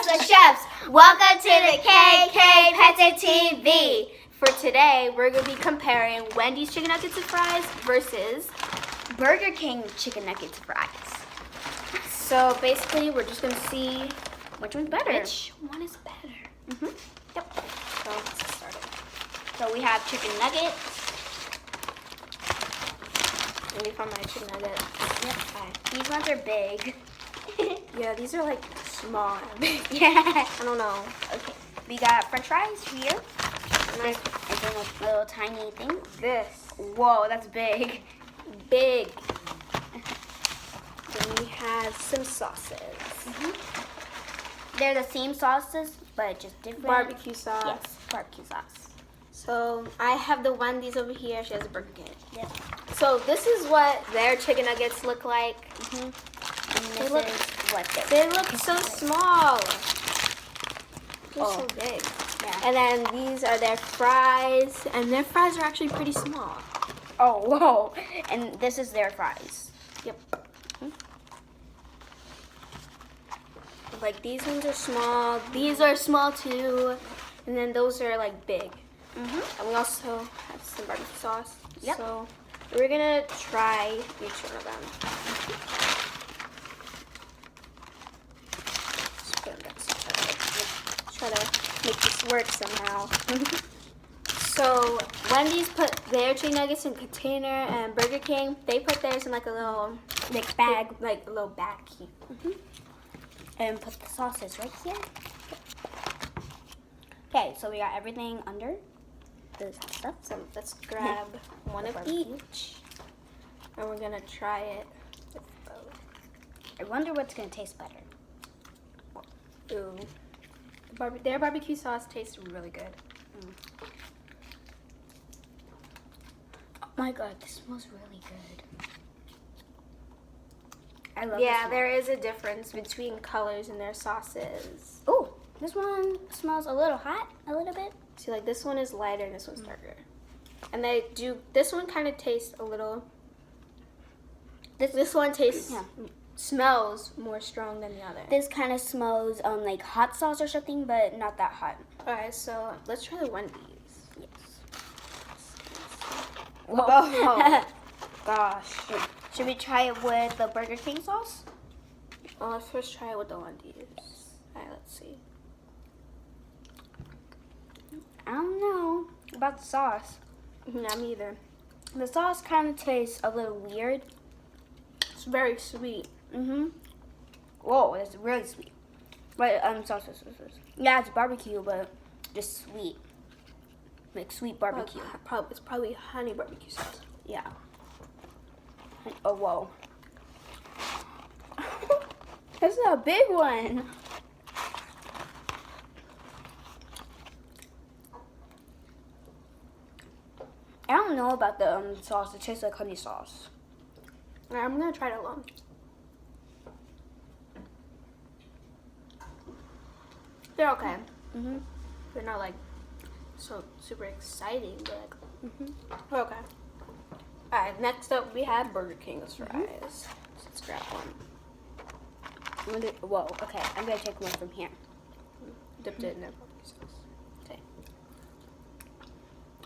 the chefs. Welcome to the KK Pets TV. For today, we're going to be comparing Wendy's chicken nuggets and fries versus Burger King chicken nuggets and fries. So basically, we're just going to see which one's better. Which one is better? Yep. So let's get started. So we have chicken nuggets. Let me find my chicken nuggets. Yep. These ones are big. Yeah, these are like small and big. Yeah. I don't know. Okay. We got French fries here. Nice. It's a little tiny thing. This. Whoa, that's big. Big. Then we have some sauces. They're the same sauces, but just different. Barbecue sauce. Yes, barbecue sauce. So I have the Wendy's over here. She has a Burger King. Yep. So this is what their chicken nuggets look like. And They this look- is what They look so small. They're Oh. so big. Yeah. And then these are their fries, and their fries are actually pretty small. Oh, whoa. And this is their fries. Yep. Like these ones are small. These are small too. And then those are like big. And we also have some barbecue sauce. Yep. So we're gonna try each one of them. Just put them down so try to make this work somehow. So Wendy's put their chicken nuggets in a container, and Burger King, they put theirs in like a little Like bag. like a little bag here. And put the sauces right here. Okay, so we got everything under this stuff. So let's grab one of Barbecue. each, and we're gonna try it with both. I wonder what's going to taste better. Ooh, their barbecue sauce tastes really good. Oh my god, this smells really good. I love Yeah, this one. there is a difference between colors in their sauces. Oh, this one smells a little hot, a little bit. See, like this one is lighter and this one's darker. And they do. This one kind of tastes a little. This one tastes, smells more strong than the other. This kind of smells like hot sauce or something, but not that hot. Alright, so let's try the Wendy's. Yes. Whoa. Gosh. Should we try it with the Burger King sauce? Well, let's first try it with the Wendy's. Alright, let's see. I don't know about the sauce. Not me either. The sauce kind of tastes a little weird. It's very sweet. Whoa, it's really sweet. But sauce. Yeah, it's barbecue, but just sweet. Like sweet barbecue. It's probably honey barbecue sauce. Yeah. Oh, whoa. This is a big one. I don't know about the sauce. It tastes like honey sauce. Alright, I'm gonna try it alone. They're okay. They're not like so super exciting, but like they're okay. Alright, next up we have Burger King's fries. So let's grab one. Whoa, okay. I'm going to take one from here. Dipped it in their barbecue sauce. Okay.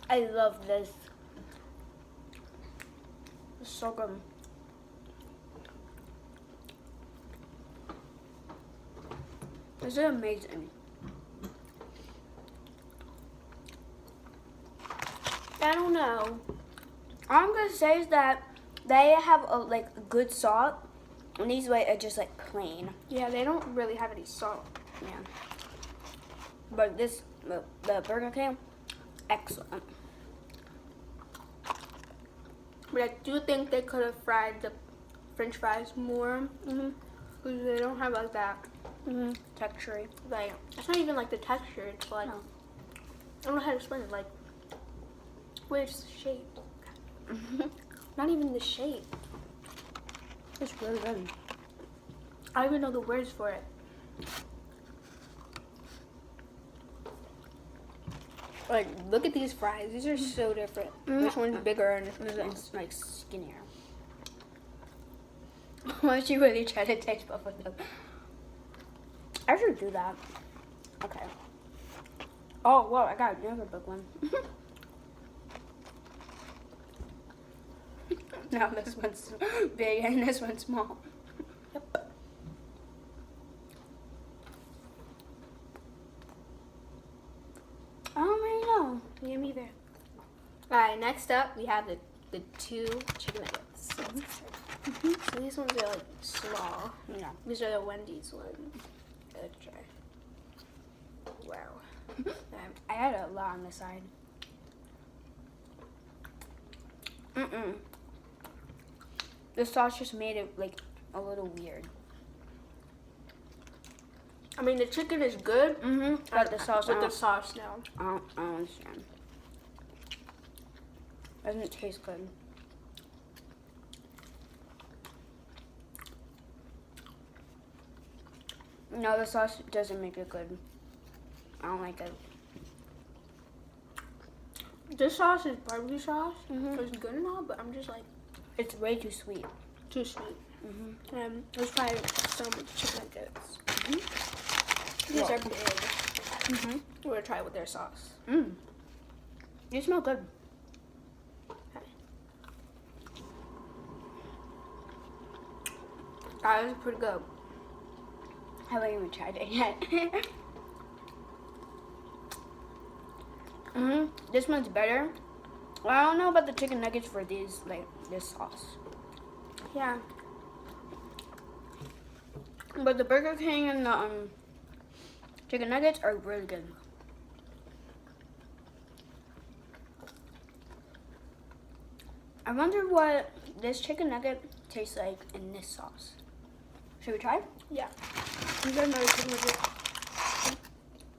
I love this. It's so good. This is amazing. I don't know. All I'm gonna say is that they have a good salt, and these are just like plain. Yeah, they don't really have any salt. Yeah. But this, the Burger King, excellent. But I do think they could have fried the French fries more. Because they don't have like that Texture. like it's not even like the texture. It's like No. I don't know how to explain it. Like where's the shape? Not even the shape. It's really good. I don't even know the words for it. Like look at these fries. These are so different. This one's bigger and this one's like skinnier. Why don't you really try to taste both of them? I should do that. Okay. Oh, whoa, I got another big one. Now this one's big and this one's small. Yep. I don't really know. Me neither. Alright, next up we have the 2 chicken nuggets. So these ones are like small. Yeah. These are the Wendy's ones. Let's try. Wow. I had a lot on the side. The sauce just made it like a little weird. I mean, the chicken is good. But the sauce, With the sauce, no. I don't understand. Doesn't taste good. No, the sauce doesn't make it good. I don't like it. This sauce is barbecue sauce. It's good and all, but I'm just like, It's way too sweet. too sweet. Let's try some chicken nuggets. These are big. We're gonna try it with their sauce. You smell good. That was pretty good. I haven't even tried it yet. This one's better. Well, I don't know about the chicken nuggets for these, like this sauce. Yeah. But the Burger King and the chicken nuggets are really good. I wonder what this chicken nugget tastes like in this sauce. Should we try? Yeah. You got another chicken nugget.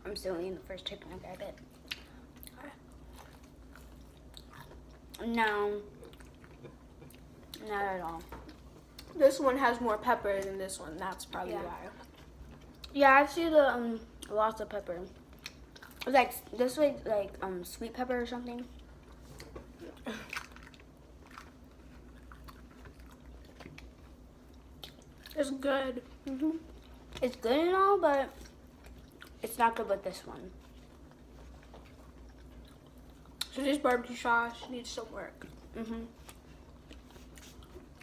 I'm still eating the first chicken nugget. No. Not at all. This one has more pepper than this one. That's probably Yeah. why. Yeah, I see the lots of pepper. It's like this way, like sweet pepper or something. It's good. It's good and all, but it's not good with this one. So this barbecue sauce needs some work.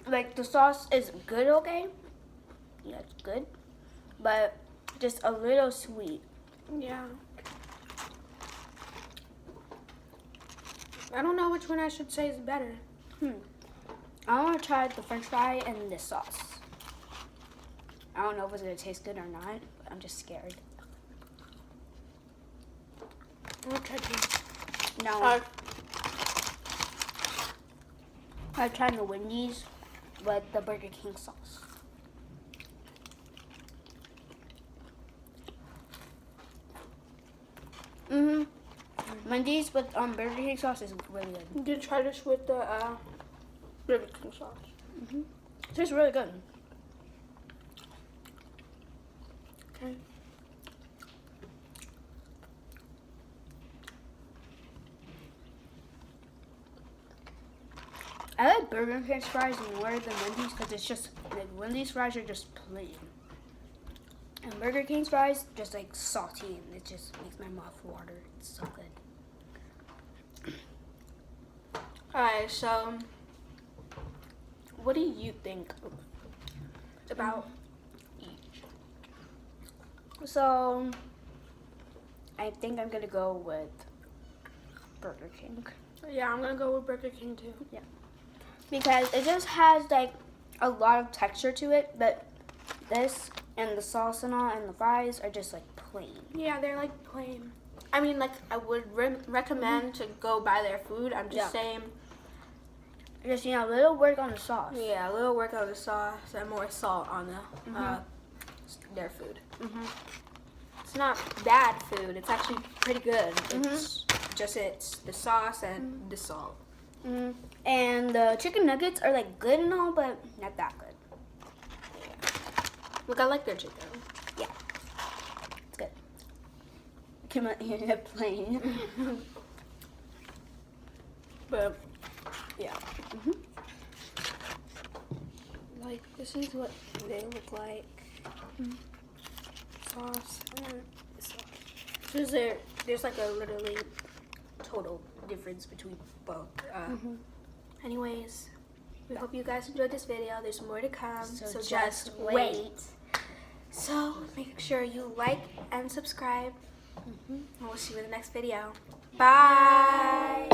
Like the sauce is good, okay? Yeah, it's good, but just a little sweet. Yeah. I don't know which one I should say is better. I want to try the French fry and this sauce. I don't know if it's gonna taste good or not, but I'm just scared. I'm gonna try this. No. I tried the Wendy's with the Burger King sauce. Wendy's with Burger King sauce is really good. You can try this with the Burger King sauce. It tastes really good. Okay. I like Burger King fries more than Wendy's because it's just like Wendy's fries are just plain, and Burger King's fries just like salty and it just makes my mouth water. It's so good. Alright, so what do you think about each? So I think I'm gonna go with Burger King. Yeah, I'm gonna go with Burger King too. Yeah. Because it just has like a lot of texture to it, but this and the sauce and all and the fries are just like plain. Yeah, they're like plain. I mean, like I would recommend to go buy their food. I'm just saying. Just a little work on the sauce. Yeah, a little work on the sauce and more salt on the their food. It's not bad food. It's actually pretty good. It's just the sauce and the salt. And the chicken nuggets are like good and all, but not that good. Yeah. Look, I like their chicken. Yeah, it's good. Came out here plain. But yeah. Like this is what they look like. sauce, and then this sauce. So there's like a literally total difference between both. Anyways, we hope you guys enjoyed this video. There's more to come, so just wait. So make sure you like and subscribe. And we'll see you in the next video. Bye.